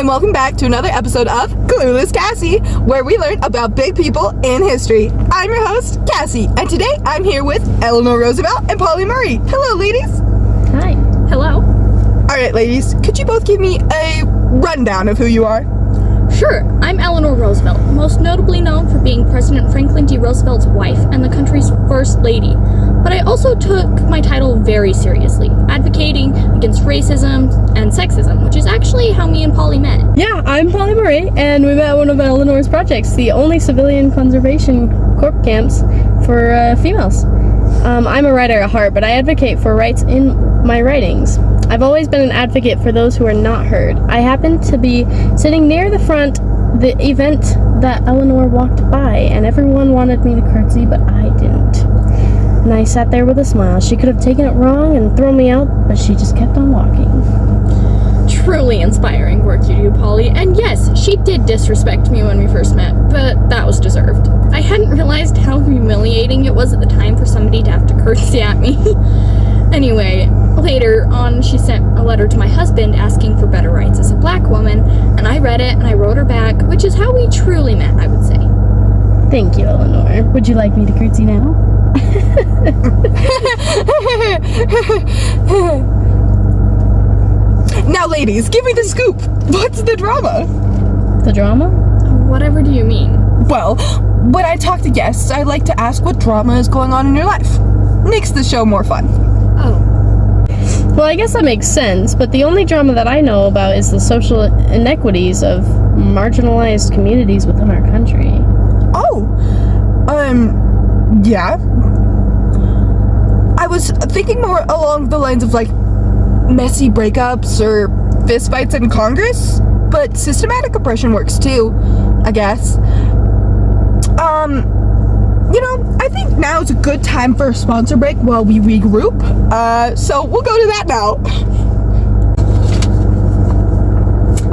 and welcome back to another episode of Clueless Cassie, where we learn about big people in history. I'm your host, Cassie, and today I'm here with Eleanor Roosevelt and Polly Murray. Hello, ladies. Hi. Hello. All right, ladies, could you both give me a rundown of who you are? Sure. I'm Eleanor Roosevelt, most notably known for being President Franklin D. Roosevelt's wife and the country's first lady. But I also took my title very seriously, advocating against racism and sexism, which is actually how me and Polly met. Yeah, I'm Polly Murray, and we met at one of Eleanor's projects, the only civilian conservation corp camps for females. I'm a writer at heart, but I advocate for rights in my writings. I've always been an advocate for those who are not heard. I happened to be sitting near the front the event that Eleanor walked by, and everyone wanted me to curtsy, but I didn't. And I sat there with a smile. She could have taken it wrong and thrown me out, but she just kept on walking. Truly inspiring work you do, Polly. And yes, she did disrespect me when we first met, but that was deserved. I hadn't realized how humiliating it was at the time for somebody to have to curtsy at me. Anyway, later on, she sent a letter to my husband asking for better rights as a black woman, and I read it and I wrote her back, which is how we truly met, I would say. Thank you, Eleanor. Would you like me to curtsy now? Now, ladies, give me the scoop. What's the drama? The drama? Whatever do you mean? Well, when I talk to guests, I like to ask what drama is going on in your life. Makes the show more fun. Oh. Well, I guess that makes sense, but the only drama that I know about is the social inequities of marginalized communities within our country. Oh, yeah. I was thinking more along the lines of, like, messy breakups or fistfights in Congress, but systematic oppression works too, I guess. I think now is a good time for a sponsor break while we regroup, so we'll go to that now.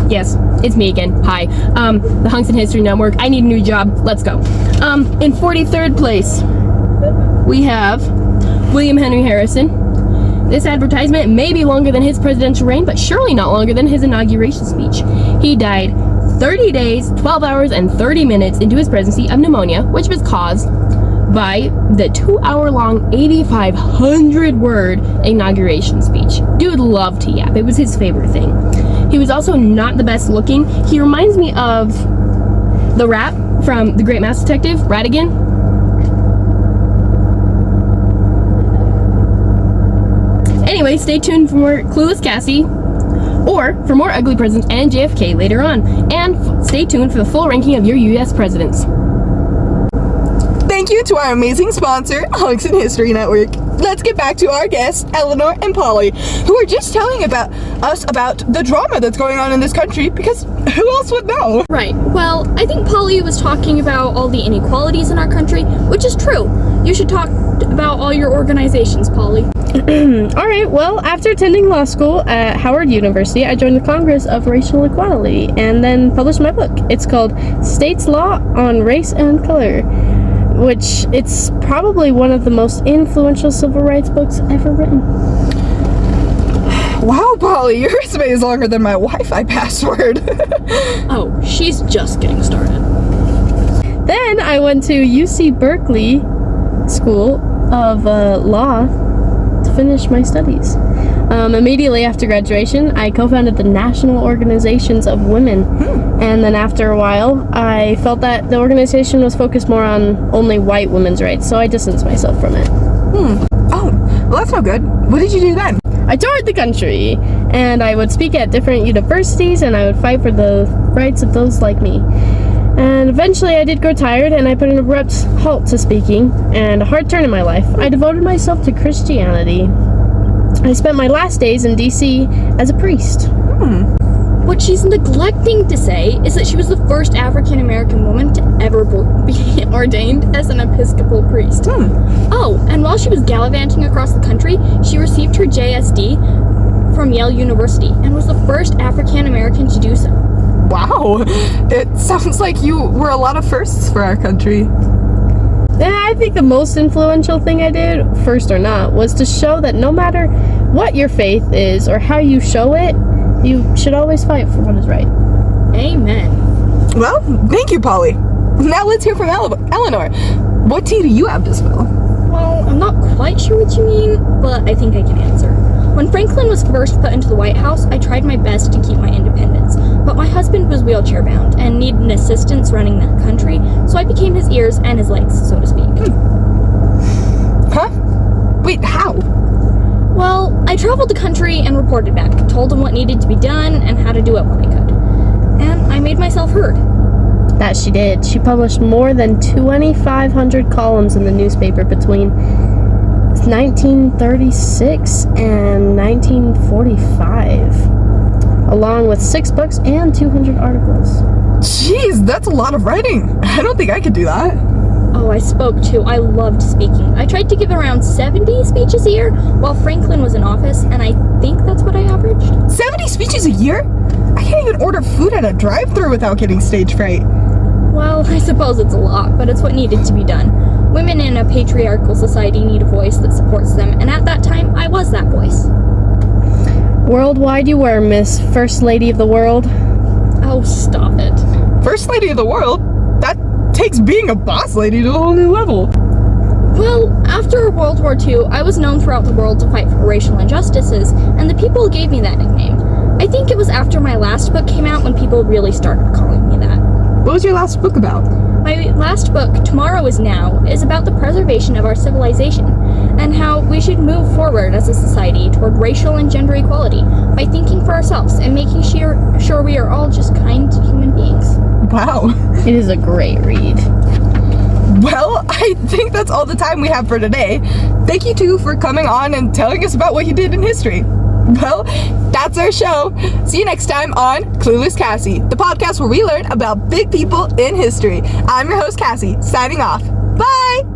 Yes, it's me again. Hi. The Hunks in History Network. I need a new job. Let's go. In 43rd place, we have William Henry Harrison. This advertisement may be longer than his presidential reign, but surely not longer than his inauguration speech. He died 30 days, 12 hours, and 30 minutes into his presidency of pneumonia, which was caused by the 2-hour-long, 8,500-word inauguration speech. Dude loved to yap. It was his favorite thing. He was also not the best looking. He reminds me of the rat from The Great Mouse Detective, Ratigan. Anyway, stay tuned for more Clueless Cassie, or for more ugly presidents and JFK later on. And stay tuned for the full ranking of your U.S. presidents. Thank you to our amazing sponsor, Hunks in History Network. Let's get back to our guests, Eleanor and Polly, who are just telling us about the drama that's going on in this country, because who else would know? Right. Well, I think Polly was talking about all the inequalities in our country, which is true. You should talk about all your organizations, Polly. Alright, well, after attending law school at Howard University, I joined the Congress of Racial Equality and then published my book. It's called States Law on Race and Color, which it's probably one of the most influential civil rights books ever written. Wow, Polly, your resume is longer than my Wi-Fi password. Oh, she's just getting started. Then I went to UC Berkeley School of Law to finish my studies. Immediately after graduation, I co-founded the National Organizations of Women. And then after a while, I felt that the organization was focused more on only white women's rights, so I distanced myself from it. Oh, well, that's no good. What did you do then? I toured the country, and I would speak at different universities, and I would fight for the rights of those like me. And eventually I did grow tired, and I put an abrupt halt to speaking, and a hard turn in my life. I devoted myself to Christianity. I spent my last days in D.C. as a priest. What she's neglecting to say is that she was the first African-American woman to ever be ordained as an Episcopal priest. Oh, and while she was gallivanting across the country, she received her JSD from Yale University and was the first African-American to do so. Wow, it sounds like you were a lot of firsts for our country. I think the most influential thing I did, first or not, was to show that no matter what your faith is or how you show it, you should always fight for what is right. Amen. Well, thank you, Polly. Now let's hear from Eleanor. What tea do you have to spill? Well, I'm not quite sure what you mean, but I think I can answer. When Franklin was first put into the White House, I tried my best to keep my independence, but my husband was wheelchair bound and needed assistance running the country, so I became his ears and his legs, so to speak. Huh? Wait, how? Well, I traveled the country and reported back, told him what needed to be done and how to do it when I could. And I made myself heard. That she did. She published more than 2,500 columns in the newspaper between 1936 and 1945, along with 6 books and 200 articles. Jeez, that's a lot of writing. I don't think I could do that. Oh, I spoke too. I loved speaking. I tried to give around 70 speeches a year while Franklin was in office, and I think that's what I averaged. 70 speeches a year? I can't even order food at a drive-thru without getting stage fright. Well, I suppose it's a lot, but it's what needed to be done. Women in a patriarchal society need a voice that supports them, and at that time, I was that voice. Worldwide you were, Miss First Lady of the World. Oh, stop it. First lady of the world? That takes being a boss lady to a whole new level. Well, after World War II, I was known throughout the world to fight for racial injustices, and the people gave me that nickname. I think it was after my last book came out when people really started calling me that. What was your last book about? My last book, Tomorrow is Now, is about the preservation of our civilization and how we should move forward as a society toward racial and gender equality by thinking for ourselves and making sure we are all just kind human beings. Wow. It is a great read. Well, I think that's all the time we have for today. Thank you two for coming on and telling us about what you did in history. Well, that's our show. See you next time on Clueless Cassie, the podcast where we learn about big people in history. I'm your host, Cassie, signing off. Bye!